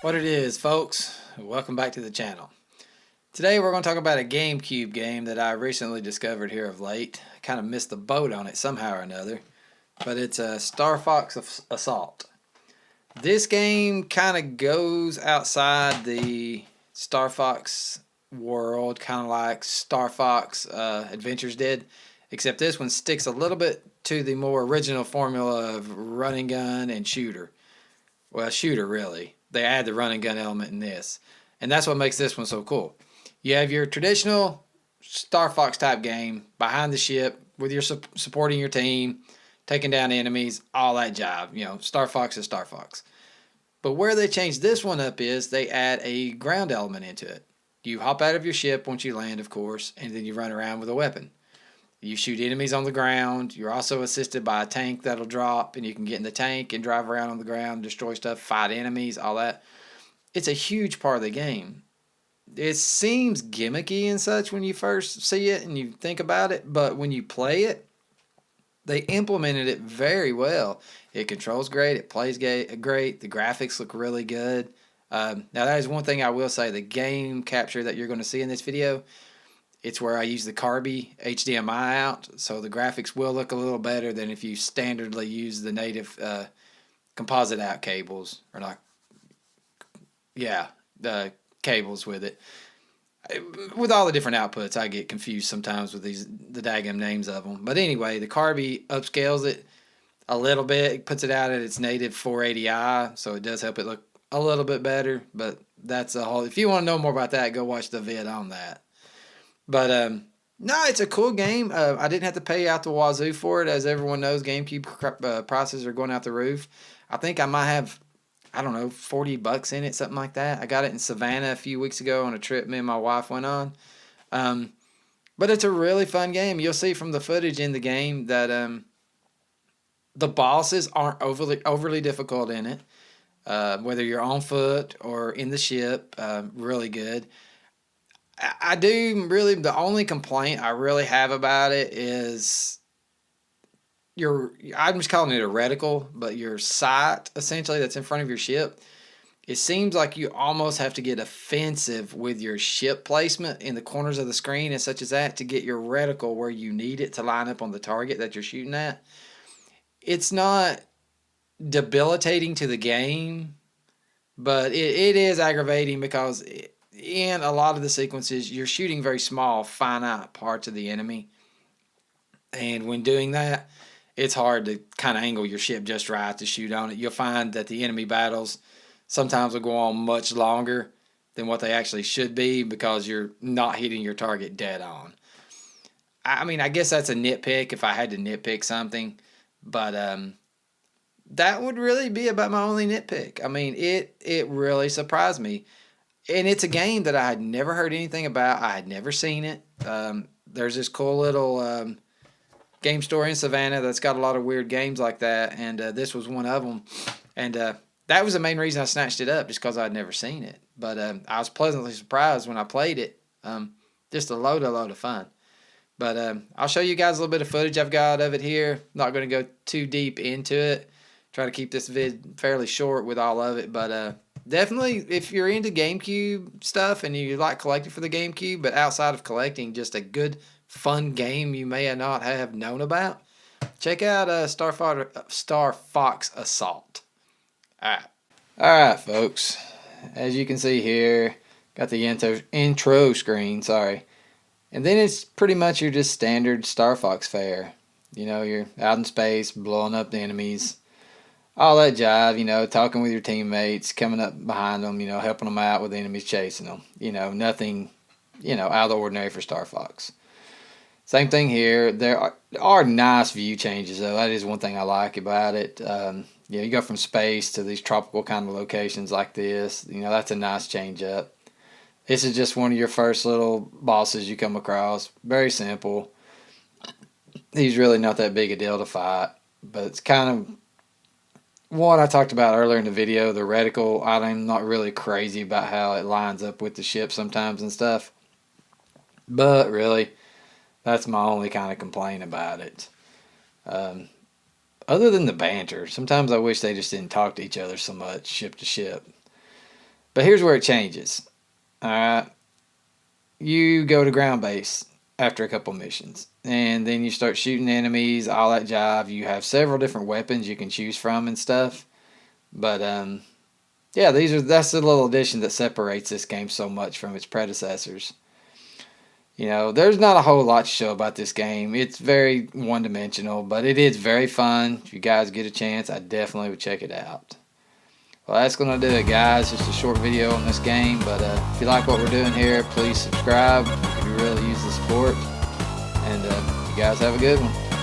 What it is, folks. Welcome back to the channel. Today we're going to talk about a GameCube game that I recently discovered here of late. I kind of missed the boat on it somehow or another, but it's a Star Fox Assault. This game kind of goes outside the Star Fox world, kind of like Star Fox Adventures did, except this one sticks a little bit to the more original formula of running gun and shooter. Well, shooter really. They add the run and gun element in this. And that's what makes this one so cool. You have your traditional Star Fox type game behind the ship with your supporting your team, taking down enemies, all that jive. You know, Star Fox is Star Fox. But where they change this one up is they add a ground element into it. You hop out of your ship once you land, of course, and then you run around with a weapon. You shoot enemies on the ground. You're also assisted by a tank that'll drop, and you can get in the tank and drive around on the ground, destroy stuff, fight enemies, all that. It's a huge part of the game. It seems gimmicky and such when you first see it and you think about it, but when you play it, they implemented it very well. It controls great. It plays great. The graphics look really good. Now, that is one thing I will say. The game capture that you're going to see in this video, it's where I use the Carby HDMI out, so the graphics will look a little better than if you standardly use the native composite out cables, or not, yeah, the cables with it. With all the different outputs, I get confused sometimes with the daggum names of them. But anyway, the Carby upscales it a little bit. It puts it out at its native 480i, so it does help it look a little bit better. But that's a whole. If you want to know more about that, go watch the vid on that. But no, it's a cool game. I didn't have to pay out the wazoo for it. As everyone knows, GameCube prices are going out the roof. I think I might have, I don't know, $40 in it, something like that. I got it in Savannah a few weeks ago on a trip me and my wife went on. But it's a really fun game. You'll see from the footage in the game that the bosses aren't overly difficult in it. Whether you're on foot or in the ship, really good. I do really, the only complaint I really have about it is I'm just calling it a reticle, but your sight essentially that's in front of your ship. It seems like you almost have to get offensive with your ship placement in the corners of the screen and such as that to get your reticle where you need it to line up on the target that you're shooting at. It's not debilitating to the game, but it is aggravating because in a lot of the sequences, you're shooting very small, finite parts of the enemy. And when doing that, it's hard to kind of angle your ship just right to shoot on it. You'll find that the enemy battles sometimes will go on much longer than what they actually should be because you're not hitting your target dead on. I mean, I guess that's a nitpick if I had to nitpick something. But that would really be about my only nitpick. I mean, it really surprised me. And it's a game that I had never heard anything about. I had never seen it. There's this cool little game store in Savannah that's got a lot of weird games like that, and this was one of them. And that was the main reason I snatched it up, just because I'd never seen it. But I was pleasantly surprised when I played it. Just a load of fun. But I'll show you guys a little bit of footage I've got of it here. Not going to go too deep into it. Try to keep this vid fairly short with all of it, but definitely, if you're into GameCube stuff and you like collecting for the GameCube, but outside of collecting, just a good, fun game you may not have known about, check out Star Fox Assault. All right, folks. As you can see here, got the intro screen, sorry. And then it's pretty much your just standard Star Fox fare. You know, you're out in space, blowing up the enemies. All that jive, you know, talking with your teammates, coming up behind them, you know, helping them out with the enemies chasing them. You know, nothing, you know, out of the ordinary for Star Fox. Same thing here. There are nice view changes, though. That is one thing I like about it. You know, you go from space to these tropical kind of locations like this. You know, that's a nice change up. This is just one of your first little bosses you come across. Very simple. He's really not that big a deal to fight, but it's kind of what I talked about earlier in the video, the reticle. I'm not really crazy about how it lines up with the ship sometimes and stuff. But really, that's my only kind of complaint about it. Other than the banter, sometimes I wish they just didn't talk to each other so much, ship to ship. But here's where it changes. Alright. You go to ground base after a couple missions. And then you start shooting enemies, all that jive. You have several different weapons you can choose from and stuff. But yeah, that's the little addition that separates this game so much from its predecessors. You know, there's not a whole lot to show about this game. It's very one-dimensional, but it is very fun. If you guys get a chance, I definitely would check it out. Well, that's going to do it, guys. Just a short video on this game, but if you like what we're doing here, please subscribe. We could really use the support. And you guys have a good one.